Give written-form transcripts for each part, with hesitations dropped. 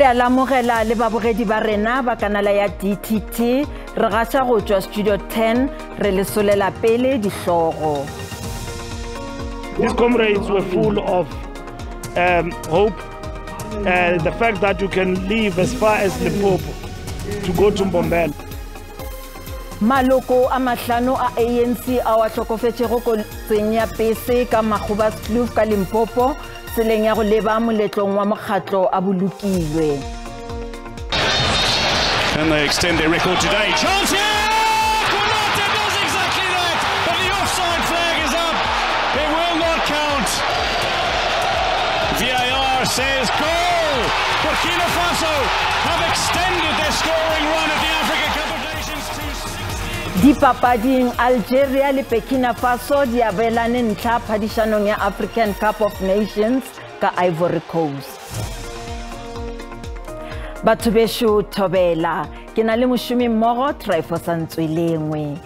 a lamogela le babogedi ba rena ba kanala ya DTT re gaša go tšwa Studio 10 re le solela pele dihlogo. These comrades were full of hope. The fact that you can leave as far as Limpopo to go to Mbombela. Maloko a mahlano a ANC a wa hlokofetšego kotseng ya pese ka Makgoba Kloof ka Limpopo tseleng ya go leba moletlong wa mokgatlo a bolokilwe. And they extend their record today. Chance here! Konate does exactly that, but the offside flag is up. It will not count. VAR says goal. Burkina Faso have extended their scoring run at the Africa Cup of Nations to 60. Dipapading Algeria le Burkina Faso di abelane ntlha phadišanong ya African Cup of Nations ka Ivory Coast. Batho besho thobela ke na le mošomi mmogo Trifosa Ntswelengwe.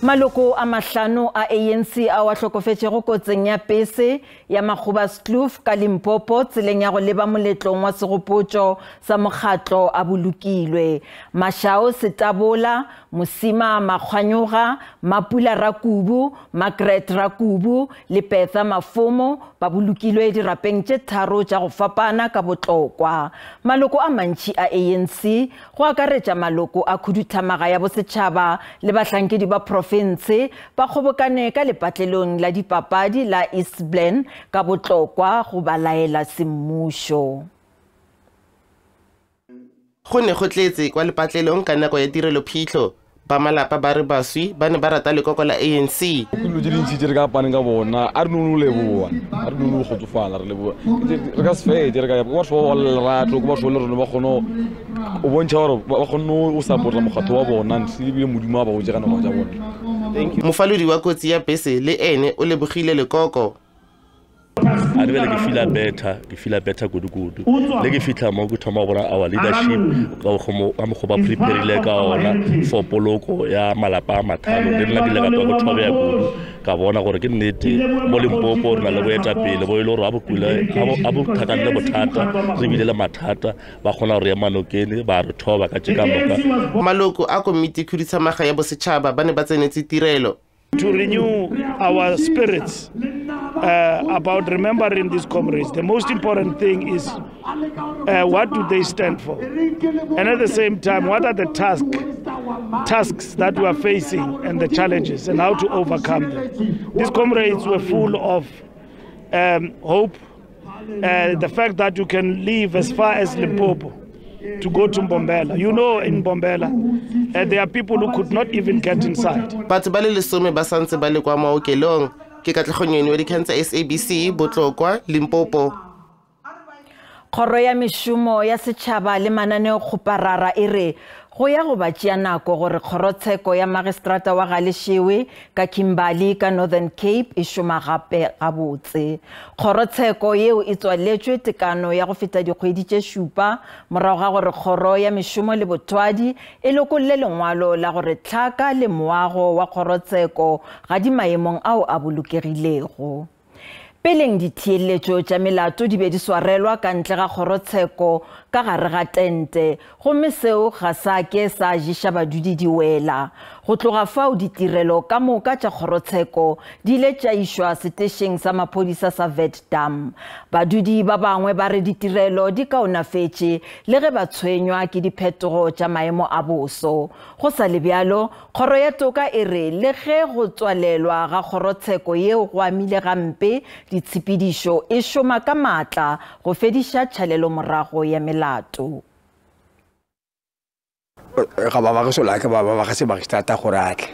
Maloko a mahlano a ANC a wa hlokofetšego kotseng ya pese ya Makgoba Kloof ka Limpopo tseleng ya go leba moletlong wa segopotšo sa mokgatlo a bolokilwe. Mashao Setabola, Musima Makgwanyoga, Mapula Rakubu, Margaret Rakubu le Petha Mafumo ba bolokilwe dirapeng tše tharo tša go fapana ka botlokwa. Maloko a mantši a ANC go akaretša maloko a khuduthamaga ya bosetšhaba le bahlankedi ba province ba kgobokane ka lepatlelong la dipapadi la East Blen ka botlokwa go balaela semmušo. Go ne go tletse kwa lepatlelong ka nako ya tirelo phitlho ba malapa ba re baswi ba ne ba rata lekoko la ANC. Kulo di ntsi re ka paneng ka bona a re no leboa a re no go tsofala re leboa re ka se re ka go so le ratlo go ba so le rona ba gono o bontsha gore ba gono o supporta mogatho wa bona ntse bile modimo ba go tjega nako ja bona. Thank you. Mofalodi wa kotsi ya bese le ene o lebogile lekoko. I really feel better good. Like fitla mo go thoma bona our leadership ka go prepare le ka ona for poloko ya malapa a mathano le nna dile ka go thobe ya go ka bona gore ke nnete mo Limpopo re na le boeta pele bo ile gore abo thakane bothata re bile le mathata ba gona re manokene ba re thoba ka tšeka moka. Maloko a komiti khuditsamaga ya bosetšhaba ba ne ba tsenetse tirelo. To renew our spirits about remembering these comrades. The most important thing is what do they stand for? And at the same time, what are the tasks that we are facing and the challenges and how to overcome them? These comrades were full of hope. The fact that you can leave as far as Limpopo to go to Mbombela. You know, in Mbombela, there are people who could not even get inside. Batho ba le lesome ba santse ba le kwa maokelong ke Katlego wa dikgang tsa SABC Botlokwa Limpopo. Kgoro ya mešomo ya setšhaba le mananeo kgoparara e re go ya go batšea nako gore kgorotsheko ya magistrata wa Galeshewe ka Kimberley ka Northern Cape e šoma gape gabotse. Kgorotsheko yeo e tswaletšwe tekano ya go feta dikgwedi tše šupa morago ga gore kgoro ya mešomo le botwadi e lokolle lengwalo la gore tlhaka le moago wa kgorotsheko ga di maemong ao a bolokegilego. Peleng ditheeletšo tša melato di be di swarelwa ka ntle ga kgorotsheko ka gare ga tente gomme seo ga sa ke sa jiša badudi di wela. Go tloga fao ditirelo ka moka tša kgorotsheko di ile tša išwa setešeng sa maphodisa sa Veddam. Badudi ba bangwe ba re ditirelo di kaonafetše le ge ba tshwenywa ke diphetogo tša maemo a boso. Go sa le bjalo, kgoro ya toka e re le ge go tswalelwa ga kgorotsheko yeo go amile gampe ditshepedišo e šoma ka maatla go fediša tšhalelo morago ya melato. Ga ba go sola ke ba ga se magistrata gore atle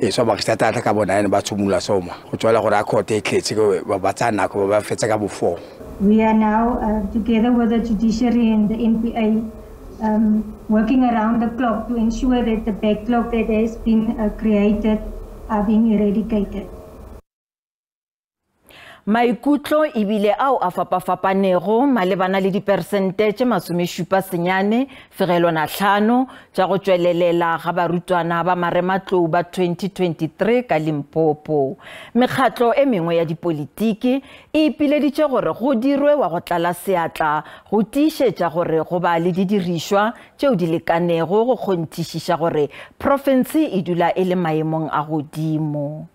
e so magistrata ka bona ene ba tshumula soma go tswela gore a court e tletse ba tsana ko ba fetsa ka bofo. We are now together with the judiciary and the NPA working around the clock to ensure that the backlog that has been created are being eradicated. Maikutlo ebile ao a fapafapanego malebana le dipersente tše 79.5 tša go tšwelelela ga barutwana ba marematlou ba 2023 ka Limpopo. Mekgatlo e mengwe ya dipolitiki e ipileditše gore go dirwe wa go tlala seatla go tiišetša gore go ba le didirišwa tšeo di lekanego go kgonthišiša gore profense e dula e le maemong a godimo.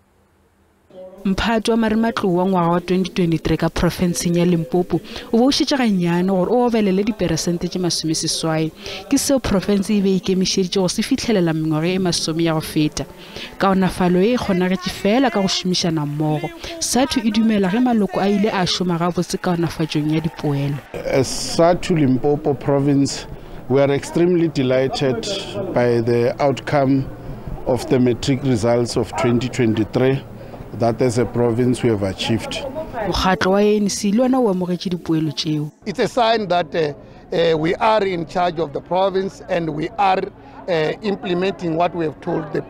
Mphato wa marematlou wa ngwaga wa 2023 ka profenseng ya Limpopo o bo o šetše gannyane gore o obelele diperesente tše 80 ke seo profense e be ikemišeditše go se fitlhelela mengwaga e 10 ya go feta. Kaonafalo e kgonagetše fela ka go šomišana mmogo. SATU e dumela ge maloko a ile a šoma gabotse kaonafatšong ya dipoelo. As SATU Limpopo province, we are extremely delighted by the outcome of the matric results of 2023. That as a province we have achieved. It's a sign that we are in charge of the province and we are implementing what we have told the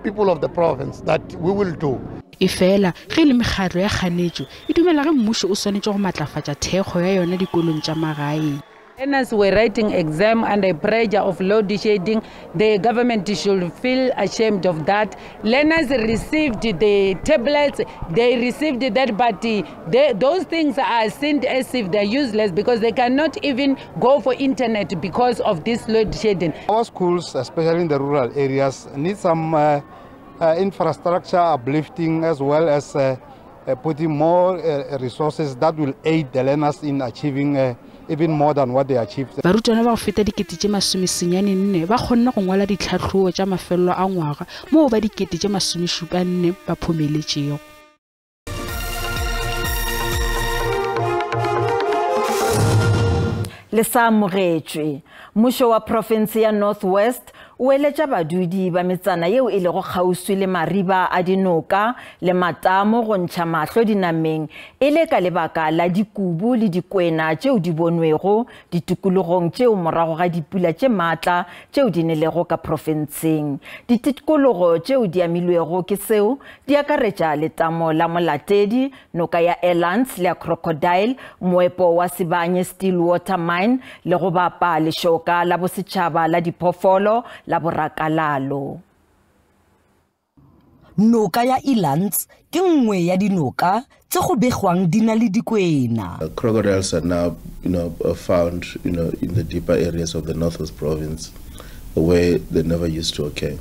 people of the province that we will do. Efela ge le mekgatlo ya kganetšo e dumela ge mmušo o swanetše go matlafatša thekgo ya yona dikolong tša magaeng. Learners were writing exam under pressure of load shedding. The government should feel ashamed of that. Learners received the tablets, they received that, but those things are seen as if they're useless because they cannot even go for internet because of this load shedding. Our schools, especially in the rural areas, need some infrastructure uplifting as well as putting more resources that will aid the learners in achieving even more than what they achieved. Barutwana ba go feta dikete tše 94 ba kgonna go ngwala ditlhatlhobo tša mafelelo a ngwaga moo ba dikete tše 74 ba phomeletšego. Le sa amogetšwe mmušo wa province ya North West o eletša badudi ba metsana yeo e lego kgauswi le mariba a dinoka le matamo go ntšha mahlo dinameng e le ka lebaka la dikubu le dikwena tšeo di bonwego ditikologong tšeo morago ga dipula tše maatla tšeo di nelego ka profenseng. Ditikologo tšeo di amilwego ke seo di akaretša letamo la Molatedi, noka ya Elands le ya Crocodile, moepo wa Sibanye Stillwater Mine le go bapa lešoka la bosetšhaba la diphoofolo la borakalalo. Noka ya Elands ke nngwe ya dinoka tse go begwang di na le dikwena. Crocodiles are now, found, in the deeper areas of the Northwest Province, where they never used to occur,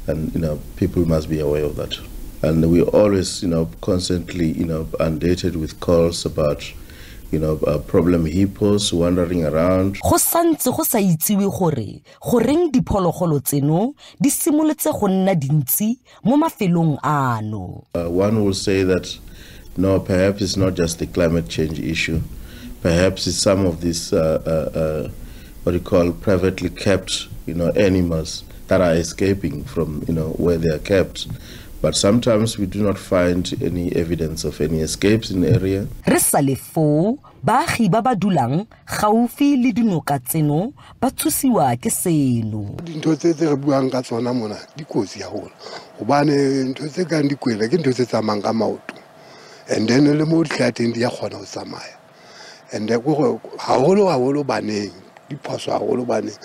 and people must be aware of that. And we always, constantly, inundated with calls about problem hippos wandering around. Go santse go sa itsewe gore goreng diphologolo tseno di simoletse go nna dintsi mo mafelong ano. One will say that no, perhaps it's not just the climate change issue. Perhaps it's some of these what you call privately kept animals that are escaping from where they are kept. But sometimes we do not find any evidence of any escapes in the area. Re sa le foo baagi ba ba dulang gaufi le dinoka tseno ba thusiwa ke seno. Dintho tse re buang ka tsona mona di kotsi ya hona gobane ntho tse ka dikwela ke ntho tse tsamayang ka maoto and then le mo ditlhateng di ya kgona go tsamaya and go haholo baneng di phoso haholo baneng.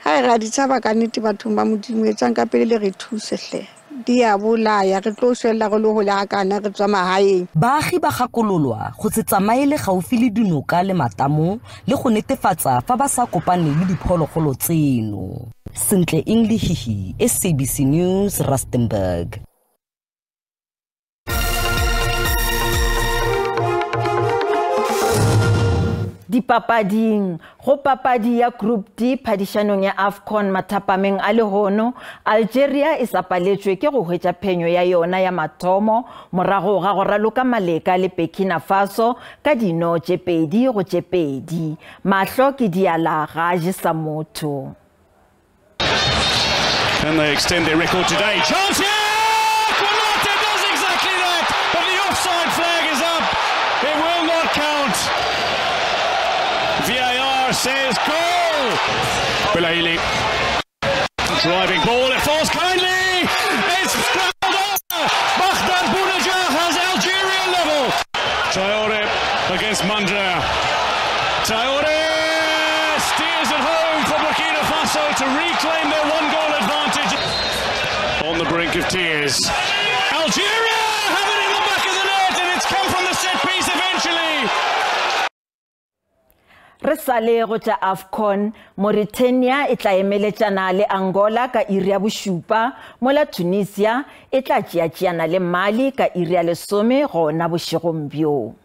Ha ra di tshaba ka nnete bathong ba modimo e tsang ka pele le re thuse hle. Diabolaya re tlo shella go le go la kana re tswa magaeng. Baagi ba gakololwa go se tsamaele gaufi le dinoka le matamo le go netefatsa fa ba sa kopane le diphologolo tseno. Sentle English, SABC News, Rustenburg. Dipapading go papadi ya Group D phadišanong ya AFCON mathapameng a lehono, Algeria e sapaletšwe ke go hwetša phenyo ya yona ya mathomo morago ga go raloka maleka le Burkina Faso ka dino tše 2-2. Mahlo ke diala ga jesa motho. Can they extend their record today? Chance here! Konate does exactly that, but the offside flag is up. It will not count. VAR says goal. Belaili driving ball. It falls kindly. It's scrambled over. Bakhtar Bounedjah has Algeria level. against Mandra. Traore steers it home for Burkina Faso to reclaim their 1-goal advantage. On the brink of tears. Algeria have it in the back of the net, and it's come from the set piece eventually. Re sale go tša AFCON, Mauritania e tla emeletšana le Angola ka iri ya bošupa, mola Tunisia e tla tšeatšeana le Mali ka iri ya 10 gona bošegong bjo.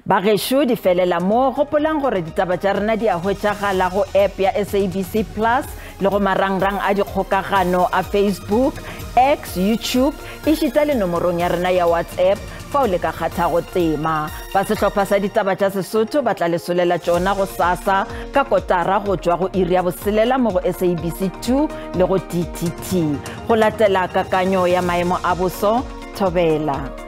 Bagešo di felela mo gopolang gore ditaba tša rena di a hwetšagala go app ya SABC Plus le go marangrang a dikgokagano a Facebook, X, YouTube, e šita le nomorong ya rena ya WhatsApp fa o le ka kgatha go tema. Ba sehlopha sa ditaba tša Sesotho ba tla lesolela tšona go sasa ka kotara go tšwa go iri ya boselela mo go SABC 2 le go DTT. Go latela kakanyo ya maemo a boso, thobela.